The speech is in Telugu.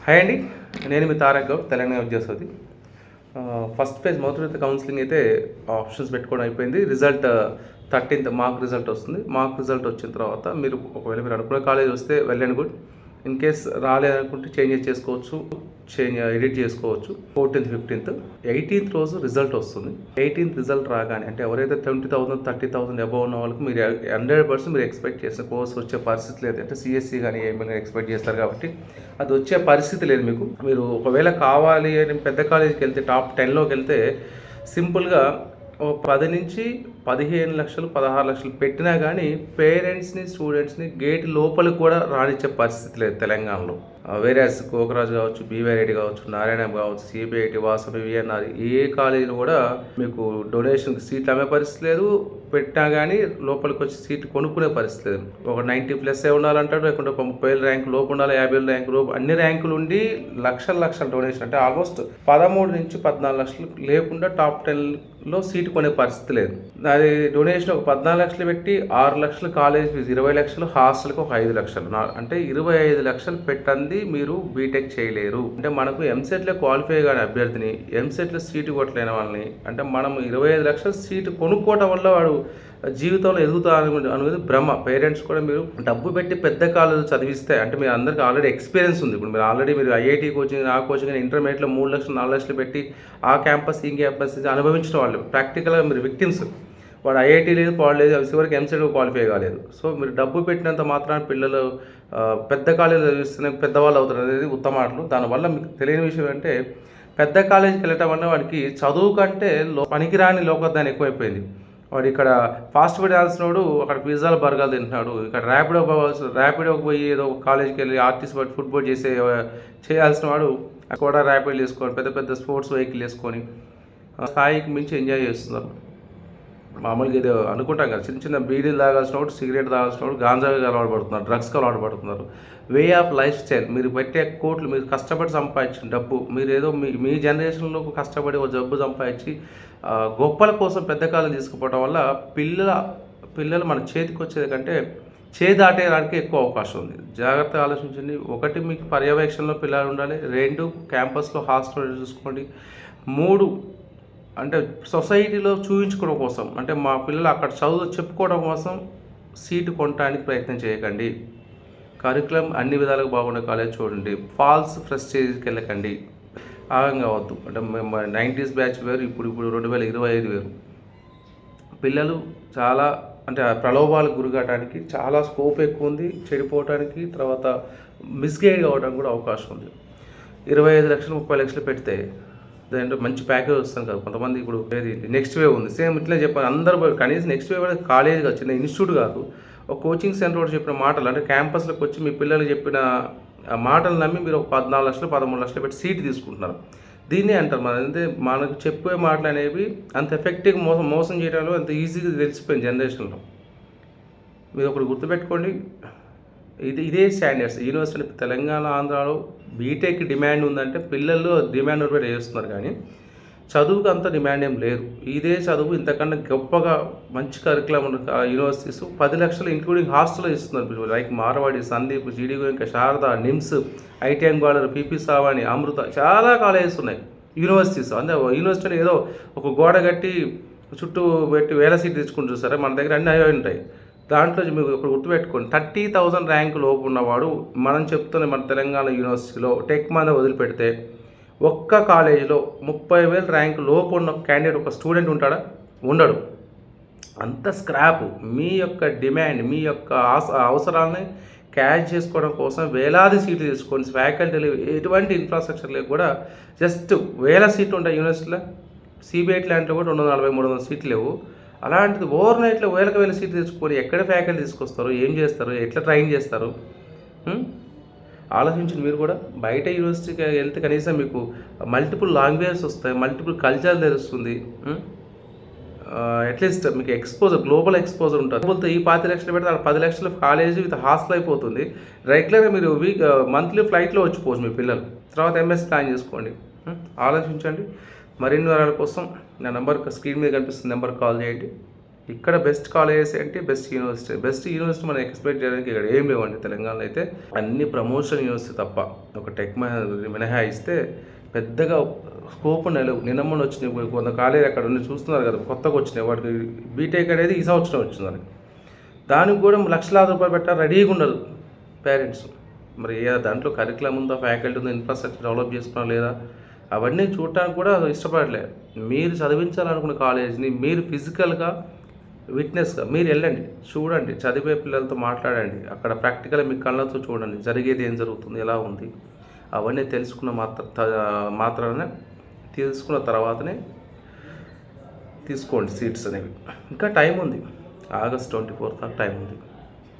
హాయ్ అండి, నేను మీ తారక్ గౌడ్, తెలంగాణ విద్యాసౌధి. ఫస్ట్ ఫేజ్ మొదటి విడత కౌన్సిలింగ్ అయితే ఆప్షన్స్ పెట్టుకోవడం అయిపోయింది. రిజల్ట్ 13th మార్క్ రిజల్ట్ వస్తుంది. మార్క్ రిజల్ట్ వచ్చిన తర్వాత మీరు ఒకవేళ మీరు అనుకున్న కాలేజ్ వస్తే well and good. In case రాలేదనుకుంటే చేంజెస్ చేసుకోవచ్చు, ఎడిట్ చేసుకోవచ్చు. 14th 15th 18th రోజు రిజల్ట్ వస్తుంది. 18th రిజల్ట్ రాగానే అంటే ఎవరైతే 20,000 30,000 అబవ్ ఉన్న వాళ్ళకి మీరు 100% మీరు ఎక్స్పెక్ట్ చేసిన కోర్స్ వచ్చే పరిస్థితి లేదు. అంటే సిఎస్సి కానీ ఏమైనా ఎక్స్పెక్ట్ చేస్తారు కాబట్టి అది వచ్చే పరిస్థితి లేదు మీకు. మీరు ఒకవేళ కావాలి అని పెద్ద కాలేజీకి వెళ్తే టాప్ 10లోకి వెళ్తే సింపుల్గా 10 నుంచి 15 లక్షలు 16 లక్షలు పెట్టినా కానీ పేరెంట్స్ని స్టూడెంట్స్ని గేట్ లోపలికి కూడా రానిచ్చే పరిస్థితి లేదు తెలంగాణలో. వేరేస్ కోకరాజు కావచ్చు, బీవైరెడ్డి కావచ్చు, నారాయణ కావచ్చు, సిబిఐటి, వాసవి, విఎన్ఆర్ ఏ కాలేజీలో కూడా మీకు డొనేషన్కి సీట్లు అమ్మే పరిస్థితి లేదు. పెట్టినా కానీ లోపలికి వచ్చి సీట్లు కొనుక్కునే పరిస్థితి లేదు. ఒక 90+ ఉండాలంటాడు, లేకుంటే 30,000 ర్యాంకు లోపు ఉండాలి, 50,000 ర్యాంకు లోపు, అన్ని ర్యాంకులు ఉండి లక్షల డొనేషన్ అంటే ఆల్మోస్ట్ 13 నుంచి 14 లక్షలు లేకుండా టాప్ 10లో సీటు కొనే పరిస్థితి లేదు. అది డొనేషన్ ఒక 14 లక్షలు పెట్టి 6 లక్షలు కాలేజ్ ఫీజు, 20 లక్షలు హాస్టల్కి ఒక 5 లక్షలు, అంటే 25 లక్షలు పెట్టండి మీరు బీటెక్ చేయలేరు. అంటే మనకు ఎంసెట్లో క్వాలిఫై కాని అభ్యర్థిని ఎంసెట్లో సీటు కొట్టలేని వాళ్ళని అంటే మనం 25 లక్షల సీటు కొనుక్కోవటం వల్ల వాడు జీవితంలో ఎదుగుతా అనేది భ్రమ. పేరెంట్స్ కూడా మీరు డబ్బు పెట్టి పెద్ద కాలేజ్ చదివిస్తే అంటే మీరు అందరికీ ఆల్రెడీ ఎక్స్పీరియన్స్ ఉంది. ఇప్పుడు మీరు ఐఐటీ కోచింగ్, ఆ కోచింగ్, ఇంటర్మీడియట్లో 3 లక్షలు 4 లక్షలు పెట్టి ఆ క్యాంపస్ ఈ క్యాంపస్ అనుభవించిన వాళ్ళు ప్రాక్టికల్గా మీరు విక్టిమ్స్. వాడు ఐఐటీ లేదు, పాడు లేదు, చివరికి ఎంసెట్ క్వాలిఫై కాలేదు. సో మీరు డబ్బు పెట్టినంత మాత్రాన పిల్లలు పెద్ద కాలేజీలో చదివిస్తేనే పెద్దవాళ్ళు అవుతారు అనేది ఉత్తమాటలు. దానివల్ల మీకు తెలియని విషయం అంటే పెద్ద కాలేజీకి వెళ్ళటం వల్ల వాడికి చదువు కంటే పనికిరాని లోకజ్ఞానం ఎక్కువైపోయింది. వాడు ఇక్కడ ఫాస్ట్ ఫుడ్ వేయాల్సినోడు అక్కడ పిజ్జాలు బర్గర్లు తింటున్నాడు. ఇక్కడ ర్యాపిడోకి పోయి ఏదో కాలేజీకి వెళ్ళి ఆర్టిస్ట్ బట్టి ఫుట్బాల్ చేయాల్సిన వాడు కూడా ర్యాపిడ్ వేసుకొని పెద్ద స్పోర్ట్స్ వెహికల్ వేసుకొని స్థాయికి మించి ఎంజాయ్ చేస్తున్నారు. మామూలుగా ఏదో అనుకుంటాం కదా, చిన్న బీడీలు తాగాల్సిన వాడు, సిగరెట్ తాగాల్సిన వాడు గాంజాగా అలవాటు పడుతున్నారు, డ్రగ్స్కి అలవాటు పడుతున్నారు. వే ఆఫ్ లైఫ్ స్టైల్, మీరు పెట్టే కోట్లు, మీరు కష్టపడి సంపాదించిన డబ్బు, మీరు ఏదో మీ జనరేషన్లో కష్టపడి ఒక జబ్బు సంపాదించి గొప్పల కోసం పెద్ద కాలం తీసుకుపోవడం వల్ల పిల్లలు మన చేతికి వచ్చేది కంటే దాటేయడానికి ఎక్కువ అవకాశం ఉంది. జాగ్రత్తగా ఆలోచించండి. 1 మీకు పర్యవేక్షణలో పిల్లలు ఉండాలి, 2 క్యాంపస్లో హాస్టల్ చూసుకోండి, 3 అంటే సొసైటీలో చూపించుకోవడం కోసం, అంటే మా పిల్లలు అక్కడ చదువు చెప్పుకోవడం కోసం సీటు కొనడానికి ప్రయత్నం చేయకండి. కరికులం అన్ని విధాలుగా బాగుండే కాలేజ్ చూడండి. ఫాల్స్ ప్రెస్టేజ్కి వెళ్ళకండి, ఆగంగా అవద్దు. అంటే మేము 90s బ్యాచ్ వేరు, ఇప్పుడు 2025 వేరు. పిల్లలు చాలా అంటే ప్రలోభాలకు గురికావడానికి చాలా స్కోప్ ఎక్కువ ఉంది, చెడిపోవడానికి, తర్వాత మిస్గైడ్ కావడానికి కూడా అవకాశం ఉంది. 25 లక్షలు 30 లక్షలు పెడితే దాంట్లో మంచి ప్యాకేజ్ వస్తుంది కదా. కొంతమంది ఇప్పుడు నెక్స్ట్ వేవ్ ఉంది, సేమ్ ఇట్లా చెప్పాలి అందరూ. కనీసం నెక్స్ట్ వేవ్ అనేది కాలేజ్ కాదు, చిన్న ఇన్స్టిట్యూట్ కాదు, ఒక కోచింగ్ సెంటర్ కూడా చెప్పిన మాటలు, అంటే క్యాంపస్లోకి వచ్చి మీ పిల్లలు చెప్పిన మాటలు నమ్మి మీరు ఒక 14 లక్షలు 13 లక్షలు పెట్టి సీట్ తీసుకుంటున్నారు. దీన్నే అంటారు మనకు చెప్పే మాటలు అనేవి అంత ఎఫెక్టివ్గా మోసం చేయడంలో అంత ఈజీగా తెలిసిపోయింది జనరేషన్లో. మీరు ఒకటి గుర్తుపెట్టుకోండి, ఇదే స్టాండర్డ్స్ యూనివర్సిటీ తెలంగాణ ఆంధ్రాలో బీటెక్ డిమాండ్ ఉందంటే పిల్లలు డిమాండ్ కూడా చేస్తున్నారు, కానీ చదువుకు అంత డిమాండ్ ఏం లేదు. ఇదే చదువు ఇంతకన్నా గొప్పగా మంచి కరికులం ఉన్న యూనివర్సిటీస్ 10 లక్షలు ఇంక్లూడింగ్ హాస్టల్ ఇస్తున్నారు. లైక్ మార్వాడి, సందీప్, జీడీ గోయంక, శారద, నిమ్స్, ఐటీఎం గ్వాలర్, పిపి సావాణి, అమృత, చాలా కాలేజెస్ ఉన్నాయి యూనివర్సిటీస్. అంటే యూనివర్సిటీలో ఏదో ఒక గోడ కట్టి చుట్టూ పెట్టి వేల సీట్లు తెచ్చుకుని చూస్తారా, మన దగ్గర అన్నీ అవి ఉంటాయి. దాంట్లో మీకు ఇప్పుడు గుర్తుపెట్టుకోండి, 30,000 ర్యాంకు లోపు ఉన్నవాడు మనం చెప్తున్న మన తెలంగాణ యూనివర్సిటీలో టెక్ మీద వదిలిపెడితే ఒక్క కాలేజీలో 30,000 ర్యాంకు లోపు ఉన్న క్యాండిడేట్ ఒక స్టూడెంట్ ఉంటాడా? ఉండడు. అంత స్క్రాప్. మీ యొక్క డిమాండ్, మీ యొక్క అవసరాలని క్యాచ్ చేసుకోవడం కోసం వేలాది సీట్లు తీసుకొని ఫ్యాకల్టీలు ఎటువంటి ఇన్ఫ్రాస్ట్రక్చర్ లేక కూడా జస్ట్ వేల సీట్లు ఉంటాయి యూనివర్సిటీలో. సిబిఐటి లాంటిలో కూడా 240-300 సీట్లు లేవు. అలాంటిది ఓవర్ నైట్లో వేల సీట్లు తెచ్చుకొని ఎక్కడ ఫ్యాకల్టీ తీసుకొస్తారు, ఏం చేస్తారు, ఎట్లా ట్రైన్ చేస్తారు? ఆలోచించండి. మీరు కూడా బయట యూనివర్సిటీకి వెళ్తే కనీసం మీకు మల్టిపుల్ లాంగ్వేజెస్ వస్తాయి, మల్టిపుల్ కల్చర్ తెలుస్తుంది, అట్లీస్ట్ మీకు గ్లోబల్ ఎక్స్పోజర్ ఉంటుంది. లేకపోతే ఈ 5 లక్షలు పెడితే 10 లక్షల కాలేజీ విత్ హాస్టల్ అయిపోతుంది. రెగ్యులర్గా మీరు మంత్లీ ఫ్లైట్లో వచ్చిపోవచ్చు మీ పిల్లలు. తర్వాత ఎంఎస్ ప్లాన్ చేసుకోండి. ఆలోచించండి. మరిన్ని వివరాల కోసం నా నెంబర్ స్క్రీన్ మీద కనిపిస్తున్న నెంబర్కి కాల్ చేయండి. ఇక్కడ బెస్ట్ కాలేజెస్ ఏంటి, బెస్ట్ యూనివర్సిటీ మనం ఎక్స్పెక్ట్ చేయడానికి ఇక్కడ ఏం లేవండి. తెలంగాణలో అయితే అన్ని ప్రమోషన్ యూనివర్సిటీ తప్ప ఒక టెక్ మినహాయిస్తే పెద్దగా స్కోప్ లేవు. నిన్నమ్మని వచ్చినాయి కొంత కాలేజీ అక్కడ ఉండి చూస్తున్నారు కదా, కొత్తగా వచ్చినాయి. వాటికి బీటెక్ అనేది ఈ సంవత్సరం వచ్చింది వాళ్ళకి. దానికి కూడా లక్షలాది రూపాయలు పెట్టాలి, రెడీగా ఉండదు పేరెంట్స్. మరి దాంట్లో కరికులం ఉందా, ఫ్యాకల్టీ ఉందా, ఇన్ఫ్రాస్ట్రక్చర్ డెవలప్ చేసుకున్నా లేదా, అవన్నీ చూడటానికి కూడా ఇష్టపడలే. మీరు చదివించాలనుకున్న కాలేజీని మీరు ఫిజికల్గా విట్నెస్గా మీరు వెళ్ళండి, చూడండి, చదివే పిల్లలతో మాట్లాడండి, అక్కడ ప్రాక్టికల్గా మీ కళ్ళతో చూడండి జరిగేది ఏం జరుగుతుంది, ఎలా ఉంది, అవన్నీ మాత్రాన తెలుసుకున్న తర్వాతనే తీసుకోండి సీట్స్ అనేవి. ఇంకా టైం ఉంది, August 24 దాకా టైం ఉంది.